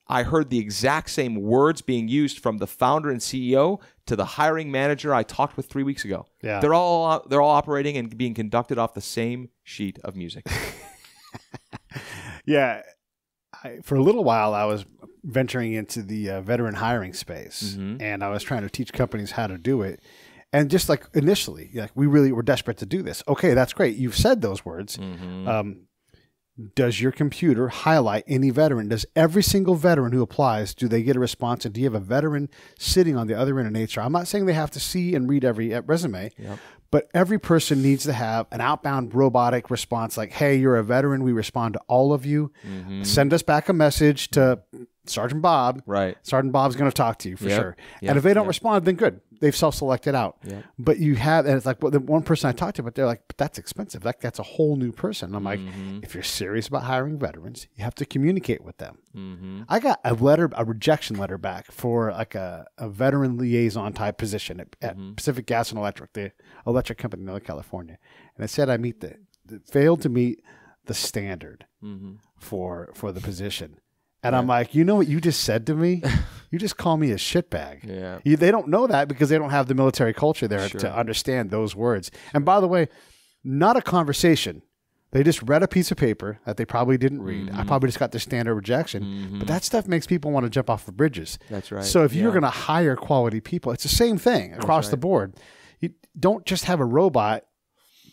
I heard the exact same words being used from the founder and CEO to the hiring manager I talked with 3 weeks ago. Yeah. They're all operating and being conducted off the same sheet of music. Yeah. For a little while, I was venturing into the veteran hiring space, and I was trying to teach companies how to do it. And just like initially, like we really were desperate to do this. Okay, that's great. You've said those words. Does your computer highlight any veteran? Does every single veteran who applies, do they get a response? And do you have a veteran sitting on the other end of HR? I'm not saying they have to see and read every resume, but every person needs to have an outbound robotic response like, hey, you're a veteran. We respond to all of you. Send us back a message to Sergeant Bob. Right. Sergeant Bob's going to talk to you for sure. And if they don't respond, then good. They've self-selected out. But you have, and it's like, well, the one person I talked to, but they're like, but that's expensive. That's a whole new person. And I'm like, if you're serious about hiring veterans, you have to communicate with them. I got a rejection letter back for like a veteran liaison type position at Pacific Gas and Electric, the electric company in Northern California. And it said I failed to meet the standard for the position. And I'm like, you know what you just said to me? You just call me a shitbag. They don't know that because they don't have the military culture there to understand those words. And by the way, not a conversation. They just read a piece of paper that they probably didn't read. I probably just got the standard rejection. But that stuff makes people want to jump off of bridges. That's right. So if you're going to hire quality people, it's the same thing across the board. You don't just have a robot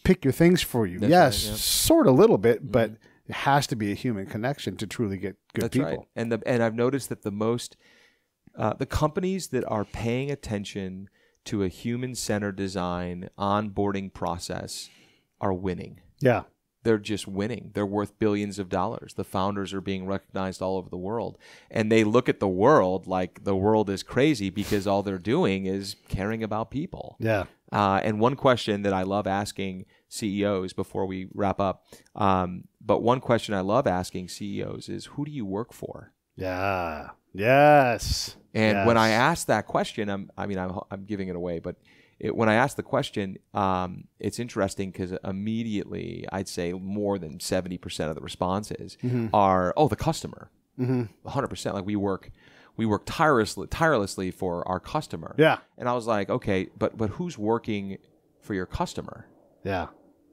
pick your things for you. Yes, sort of a little bit, but it has to be a human connection to truly get good people. Right. And I've noticed that the companies that are paying attention to a human-centered design onboarding process are winning. Yeah. They're just winning. They're worth billions of dollars. The founders are being recognized all over the world. And they look at the world like the world is crazy because all they're doing is caring about people. Yeah. And one question that I love asking CEOs before we wrap up, but one question I love asking CEOs is, who do you work for? Yeah. Yes. And when I ask that question, I'm giving it away, but when I ask the question, it's interesting because immediately I'd say more than 70% of the responses are, the customer. 100%. Like we work tirelessly for our customer. Yeah. And I was like, okay, but who's working for your customer? Yeah.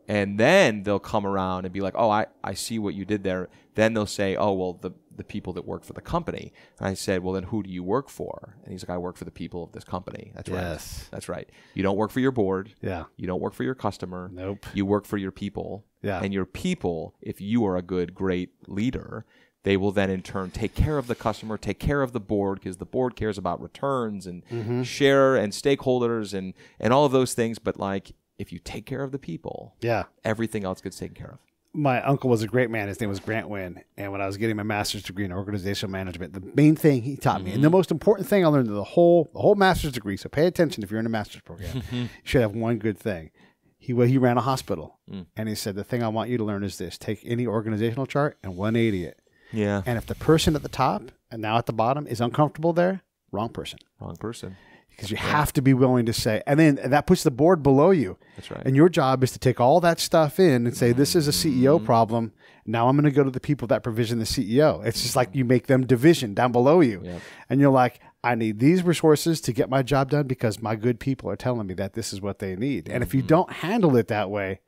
And then they'll come around and be like, oh, I see what you did there. Then they'll say, oh, well, the people that work for the company. And I said, well, then who do you work for? And he's like, I work for the people of this company. That's right. Yes. That's right. You don't work for your board. Yeah. You don't work for your customer. Nope. You work for your people. Yeah. And your people, if you are a good, great leader, they will then in turn take care of the customer, take care of the board, because the board cares about returns and share and stakeholders and all of those things. But like, if you take care of the people, everything else gets taken care of. My uncle was a great man. His name was Grant Wynn. And when I was getting my master's degree in organizational management, the main thing he taught me, and the most important thing I learned in the whole master's degree, so pay attention if you're in a master's program, you should have one good thing. He ran a hospital. And he said, the thing I want you to learn is this: take any organizational chart and 180 it. Yeah. And if the person at the top and now at the bottom is uncomfortable there, wrong person. Wrong person. Because you have to be willing to say, and then that puts the board below you. That's right. And your job is to take all that stuff in and say, this is a CEO problem. Now I'm going to go to the people that provision the CEO. It's just like you make them division down below you. Yep. And you're like, I need these resources to get my job done because my good people are telling me that this is what they need. And if you don't handle it that way,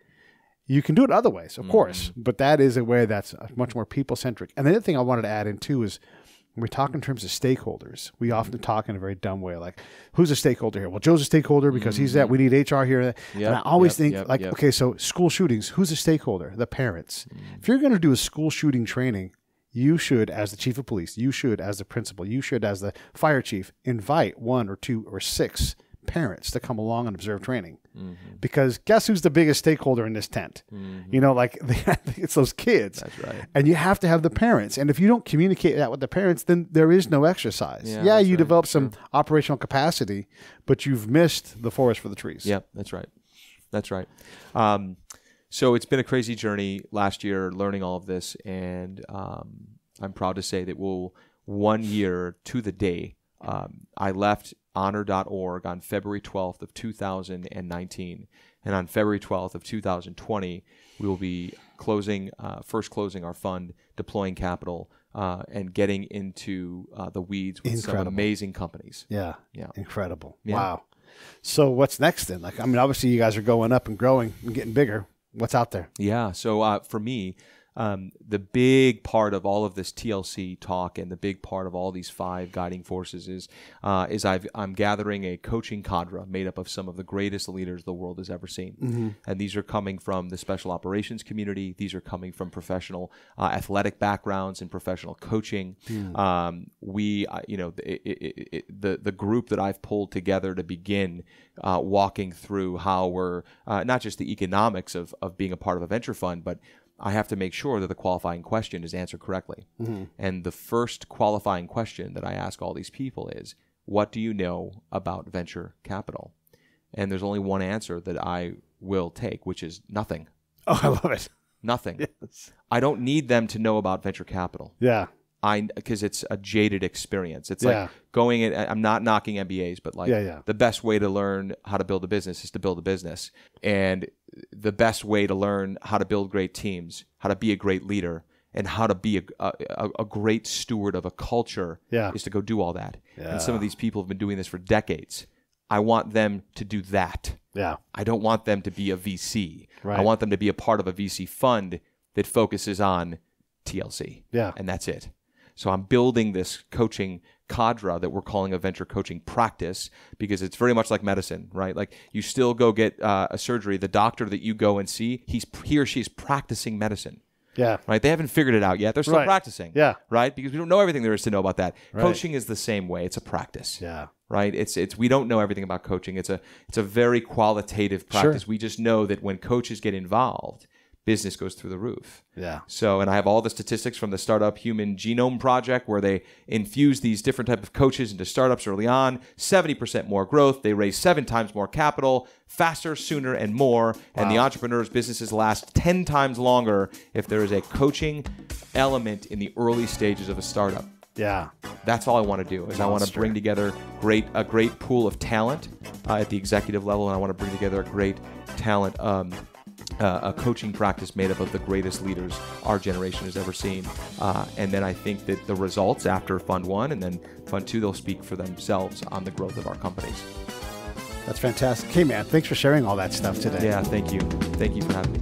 you can do it other ways, of course. But that is a way that's much more people-centric. And the other thing I wanted to add in, too, is when we talk in terms of stakeholders, we often talk in a very dumb way, like, who's a stakeholder here? Well, Joe's a stakeholder because he's that. We need HR here. And I always think, okay, so school shootings, who's a stakeholder? The parents. If you're going to do a school shooting training, you should, as the chief of police, you should, as the principal, you should, as the fire chief, invite 1 or 2 or 6 parents to come along and observe training. Because guess who's the biggest stakeholder in this tent? You know, like it's those kids. That's right. And you have to have the parents. And if you don't communicate that with the parents, then there is no exercise. Yeah, you develop some operational capacity, but you've missed the forest for the trees. Yep, that's right. That's right. So it's been a crazy journey last year learning all of this. And I'm proud to say that 1 year to the day, I left honor.org on February 12th of 2019. And on February 12th of 2020, we will be first closing our fund, deploying capital, and getting into the weeds with some amazing companies. Yeah. Yeah. Incredible. Yeah. Wow. So what's next then? Like, I mean, obviously you guys are going up and growing and getting bigger. What's out there? Yeah. So for me, the big part of all of this TLC talk and the big part of all these 5 guiding forces is I'm gathering a coaching cadre made up of some of the greatest leaders the world has ever seen. Mm-hmm. And these are coming from the special operations community. These are coming from professional athletic backgrounds and professional coaching. The group that I've pulled together to begin walking through how we're not just the economics of being a part of a venture fund, but I have to make sure that the qualifying question is answered correctly. Mm-hmm. And the first qualifying question that I ask all these people is, what do you know about venture capital? And there's only one answer that I will take, which is nothing. Oh, I love it. Nothing. Yes. I don't need them to know about venture capital. Yeah. Because it's a jaded experience. It's Yeah. like going in, I'm not knocking MBAs, but like Yeah. the best way to learn how to build a business is to build a business. And the best way to learn how to build great teams, how to be a great leader, and how to be a great steward of a culture is to go do all that. Yeah. And some of these people have been doing this for decades. I want them to do that. Yeah. I don't want them to be a VC. Right. I want them to be a part of a VC fund that focuses on TLC. Yeah. And that's it. So I'm building this coaching cadre that we're calling a venture coaching practice, because it's very much like medicine, right? Like you still go get a surgery. The doctor that you go and see, he or she is practicing medicine. Yeah. Right? They haven't figured it out yet. They're still Right. practicing. Yeah. Right? Because we don't know everything there is to know about that. Right. Coaching is the same way. It's a practice. Yeah. Right? It's we don't know everything about coaching. It's a very qualitative practice. Sure. We just know that when coaches get involved, business goes through the roof. Yeah. So, and I have all the statistics from the Startup Human Genome Project, where they infuse these different type of coaches into startups early on. 70% more growth. They raise 7 times more capital, faster, sooner, and more. And the entrepreneurs' businesses last 10 times longer if there is a coaching element in the early stages of a startup. Yeah. That's all I want to do. Is I want to bring together a great pool of talent at the executive level, and I want to bring together a great talent. A coaching practice made up of the greatest leaders our generation has ever seen. And then I think that the results after Fund 1 and then Fund 2, they'll speak for themselves on the growth of our companies. That's fantastic. Hey, man, thanks for sharing all that stuff today. Yeah, thank you. Thank you for having me.